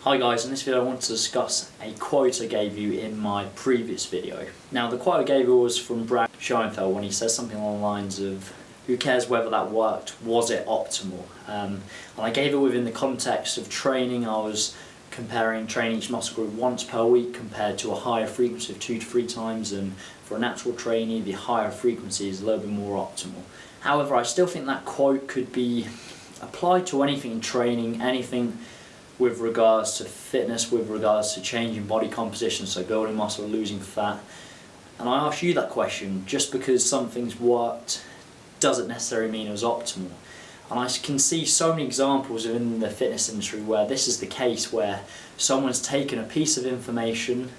Hi guys, in this video I want to discuss a quote I gave you in my previous video. Now the quote I gave you was from Brad Schoenfeld when he says something along the lines of, who cares whether that worked, was it optimal? And I gave it within the context of training. I was comparing training each muscle group once per week compared to a higher frequency of 2 to 3 times, and for a natural trainee the higher frequency is a little bit more optimal. However, I still think that quote could be applied to anything in training, anything with regards to fitness, with regards to changing body composition, so building muscle, losing fat. And I ask you that question, just because something's worked doesn't necessarily mean it was optimal. And I can see so many examples in the fitness industry where this is the case, where someone's taken a piece of information,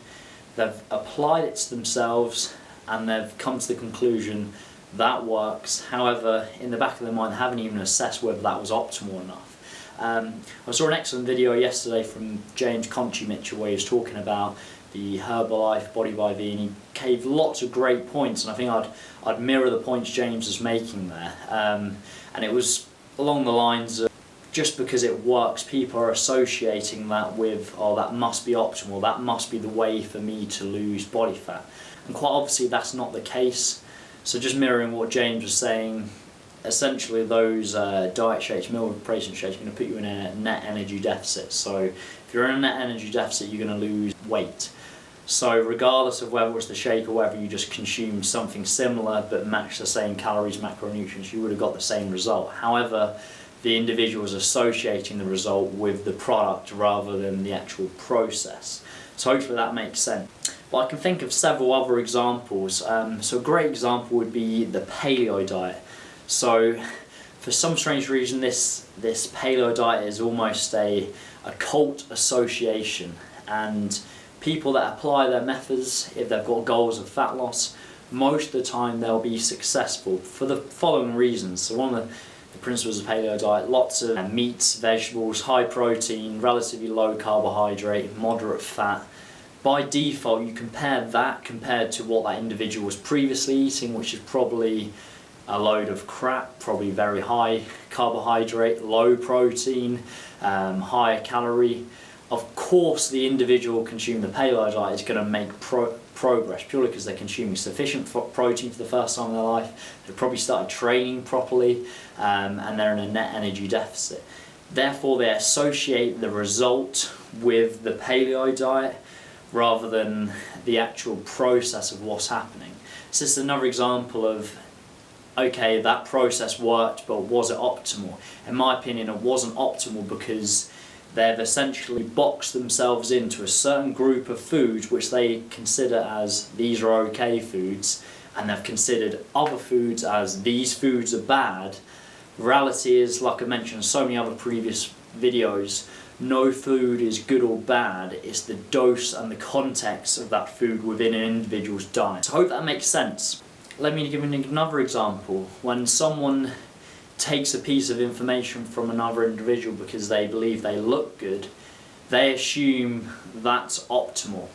they've applied it to themselves, and they've come to the conclusion that works. However, in the back of their mind, they haven't even assessed whether that was optimal enough. I saw an excellent video yesterday from James Mitchell where he was talking about the Herbalife Body by V, and he gave lots of great points, and I think I'd mirror the points James was making there. And it was along the lines of, just because it works, people are associating that with, oh, that must be optimal, that must be the way for me to lose body fat. And quite obviously that's not the case. So just mirroring what James was saying, essentially those diet shakes, meal replacement shakes, are going to put you in a net energy deficit. So if you're in a net energy deficit, you're going to lose weight. So regardless of whether it's the shake or whether you just consumed something similar but matched the same calories, macronutrients, you would have got the same result. However, the individual is associating the result with the product rather than the actual process. So hopefully that makes sense. But I can think of several other examples. So a great example would be the paleo diet. So for some strange reason this paleo diet is almost a cult association, and people that apply their methods, if they've got goals of fat loss, most of the time they'll be successful for the following reasons. So one of the principles of paleo diet, lots of meats, vegetables, high protein, relatively low carbohydrate, moderate fat. By default you compare that compared to what that individual was previously eating, which is probably a load of crap, probably very high carbohydrate, low protein, higher calorie. Of course the individual consuming the paleo diet is going to make progress purely because they're consuming sufficient protein for the first time in their life, they've probably started training properly, and they're in a net energy deficit. Therefore they associate the result with the paleo diet rather than the actual process of what's happening. So this is another example of, okay, that process worked, but was it optimal? In my opinion, it wasn't optimal because they've essentially boxed themselves into a certain group of foods which they consider as these are okay foods, and they've considered other foods as these foods are bad. Reality is, like I mentioned in so many other previous videos, no food is good or bad, it's the dose and the context of that food within an individual's diet. So I hope that makes sense. Let me give you another example. When someone takes a piece of information from another individual because they believe they look good, they assume that's optimal.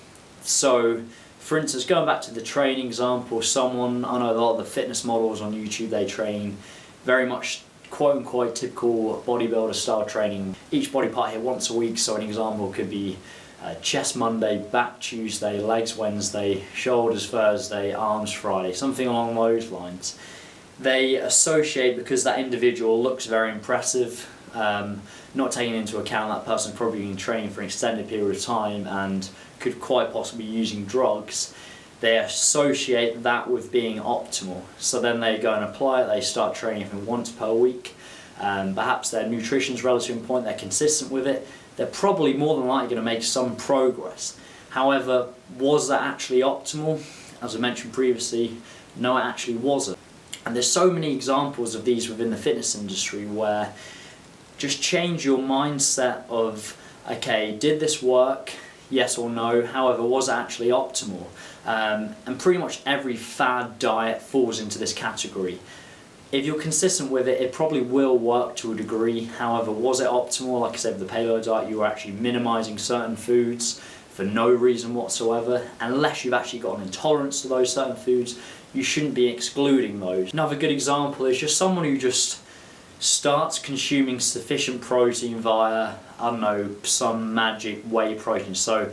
So, for instance, going back to the training example, someone, I know a lot of the fitness models on YouTube, they train very much quote-unquote typical bodybuilder style training. Each body part hit once a week, so an example could be chest Monday, back Tuesday, legs Wednesday, shoulders Thursday, arms Friday, something along those lines. They associate, because that individual looks very impressive, not taking into account that person probably been training for an extended period of time and could quite possibly be using drugs, they associate that with being optimal. So then they go and apply it, they start training for once per week, perhaps their nutrition's relatively important, they're consistent with it, they're probably more than likely going to make some progress. However, was that actually optimal? As I mentioned previously, no, it actually wasn't. And there's so many examples of these within the fitness industry where just change your mindset of, okay, did this work? Yes or no? However, was it actually optimal? And pretty much every fad diet falls into this category. If you're consistent with it, it probably will work to a degree. However, was it optimal? Like I said, with the paleo diet, you were actually minimizing certain foods for no reason whatsoever. Unless you've actually got an intolerance to those certain foods, you shouldn't be excluding those. Another good example is just someone who just starts consuming sufficient protein via, I don't know, some magic whey protein. So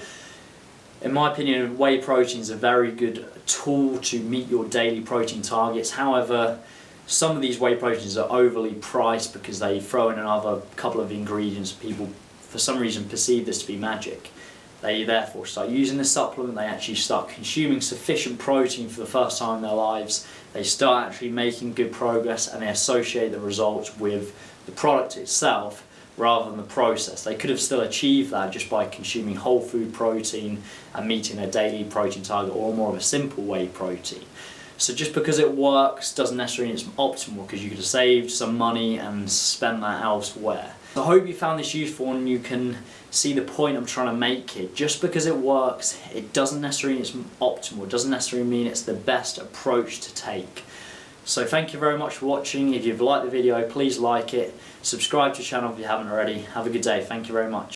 in my opinion, whey protein is a very good tool to meet your daily protein targets. However, some of these whey proteins are overly priced because they throw in another couple of ingredients. People, for some reason, perceive this to be magic. They therefore start using the supplement, they actually start consuming sufficient protein for the first time in their lives, they start actually making good progress, and they associate the results with the product itself rather than the process. They could have still achieved that just by consuming whole food protein and meeting their daily protein target, or more of a simple whey protein. So just because it works doesn't necessarily mean it's optimal, because you could have saved some money and spent that elsewhere. So I hope you found this useful and you can see the point I'm trying to make here. Just because it works, it doesn't necessarily mean it's optimal. It doesn't necessarily mean it's the best approach to take. So thank you very much for watching. If you've liked the video, please like it. Subscribe to the channel if you haven't already. Have a good day. Thank you very much.